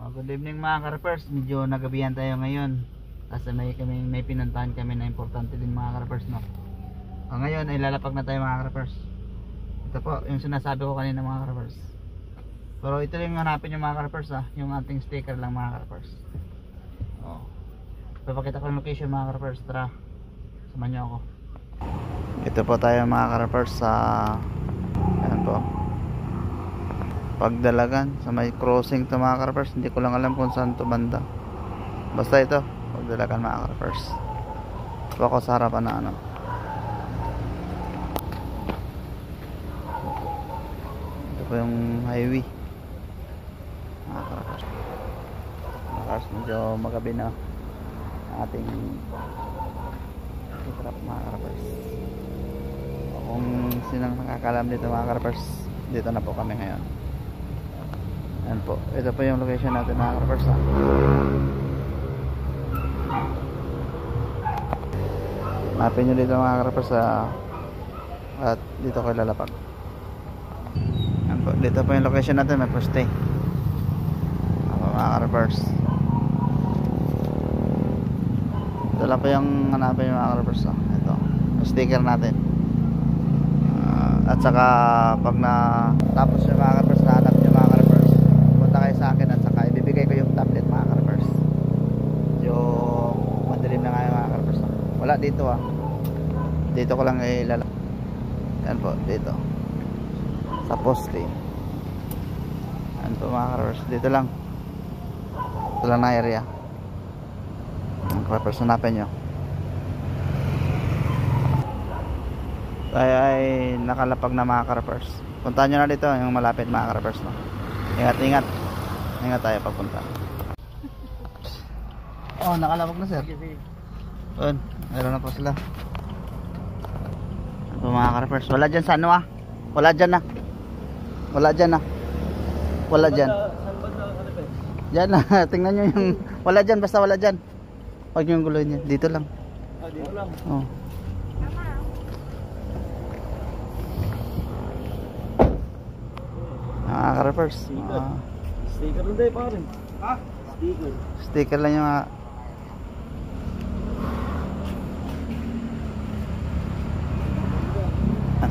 Good evening mga karapers. Medyo nagabihan tayo ngayon kasi may pinuntahan kami na importante din mga karapers, no? Ngayon ay lalapag na tayo mga karapers. Ito po yung sinasabi ko kanina mga karapers. Pero ito lang yung hanapin yung mga karapers, yung ating sticker lang mga karapers. Papakita ko yung location mga karapers. Tara, samahan nyo ako. Ito po tayo mga karapers sa ayan po, Pagdalagan sa may crossing to mga karapers. Hindi ko lang alam kung saan to banda, basta ito Pagdalagan mga karapers. Ito ako sa harapan na ano, ito po yung highway mga karapers. Medyo magabi na ating trap mga karapers. Kung sinang nakakalam dito mga karapers, dito na po kami ngayon. Ayan po, ito po yung location natin mga karapers. Hanapin nyo dito mga karapers at dito kayo lalapag. Ayan po, dito po yung location natin, may poste. Ayan mga karapers. Ito lang po yung hanapin yung mga karapers. Ito, yung sticker natin. At saka pag na tapos yung mga karapers na hanap nyo mga karapers, punta kayo sa akin at saka ibibigay ko yung tablet mga karapers. Yung madilim na nga yung mga karapers. Wala dito dito ko lang ilalagay. Yan po, dito sa poste. Yan po mga karapers, dito lang. Ito lang na area. Ang karapers, hanapin nyo. Ay nakalapag na mga karapers. Puntahan nyo na dito yung malapit mga karapers, no? Ingat tayo pagpunta. Nakalapag na sir. Meron na po sila. Ano po mga karapers, wala dyan sa ano wala dyan dyan na. Tingnan nyo yung wala dyan, basta wala dyan. Huwag nyo yung guloy niya, dito lang. Dito lang. Karapers, Sticker lang tayo pare. sticker lang yung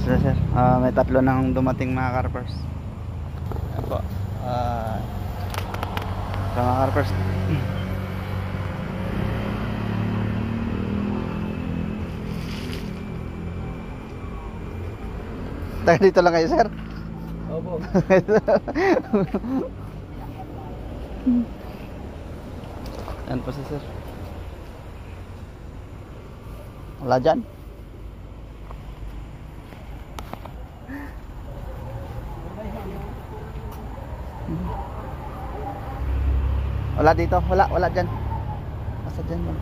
sir. May tatlo nang dumating mga karapers. Ayan po, mga karapers. Tayo dito lang kayo sir. Opo. Yan po si sir. Wala dyan. Wala dito. Wala dyan. Nasa dyan yun.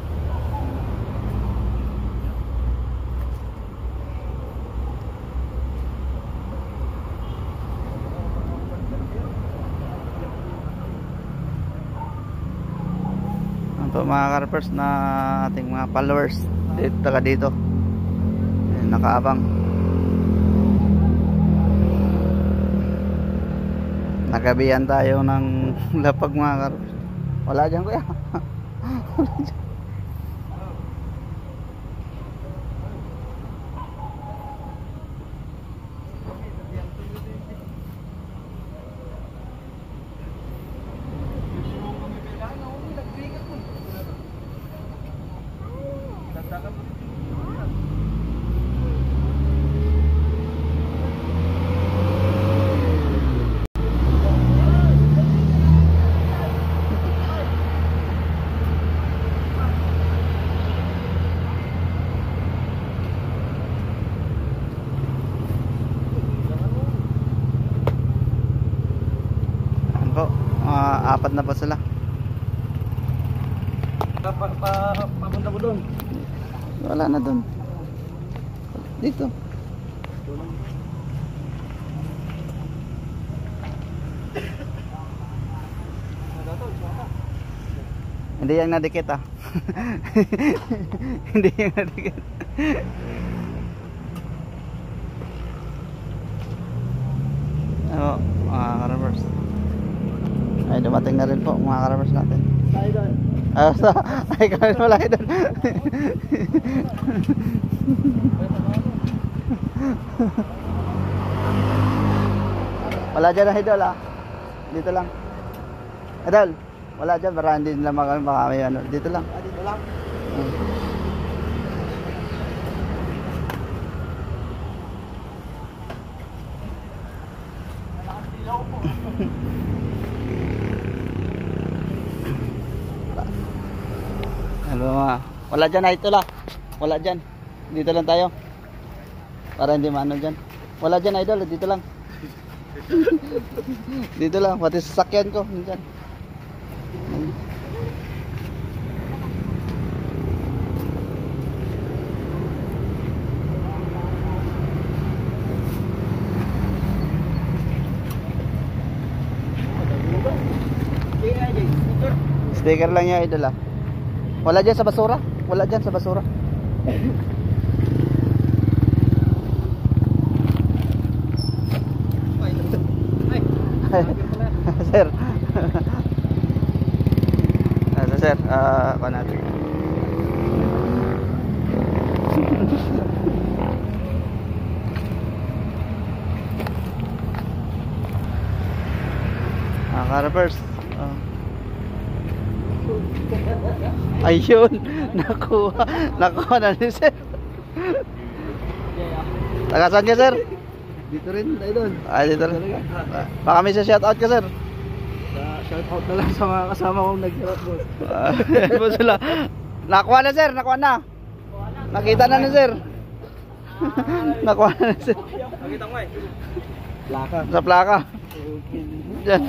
Mga karapers na ating mga followers dito nakaabang, nagabihan tayo ng lapag mga karapers. Wala dyan kuya. Wala dyan. Apat na pa sila. Papunta ko doon. Wala na doon. Dito. Hindi yang nadikit Hindi yang nadikit. Karapers. Ay, dumating na rin po mga karabers natin. Tayo doon. Ay, kami wala doon. Wala dyan na idol ah. Dito lang. Idol, wala dyan. Para hindi nila baka may ano. Dito lang. Dito lang. Ano mga. Wala dyan idol ah. Wala dyan. Dito lang tayo. Para hindi maano dyan. Wala dyan idol. Dito lang. Dito lang. Pati sasakyan ko. Dyan. Sticker lang yung idol ah. Wala dyan sa basura. Wala dyan sa basura. Sir. Sir, pa natin. Karapers. Ayun, nakuha na ni sir. Taga saan ka sir? Dito rin, tayo doon. Ay, dito rin. Baka may shoutout ka sir. Shout out na lang sa mga kasama kong nag-shoutout boss. Po sila. Nakuha na sir, nakuha na. Nakita na ni sir. Nakuha na ni sir. Nakita mo eh. Plaka. Sa plaka. Diyan.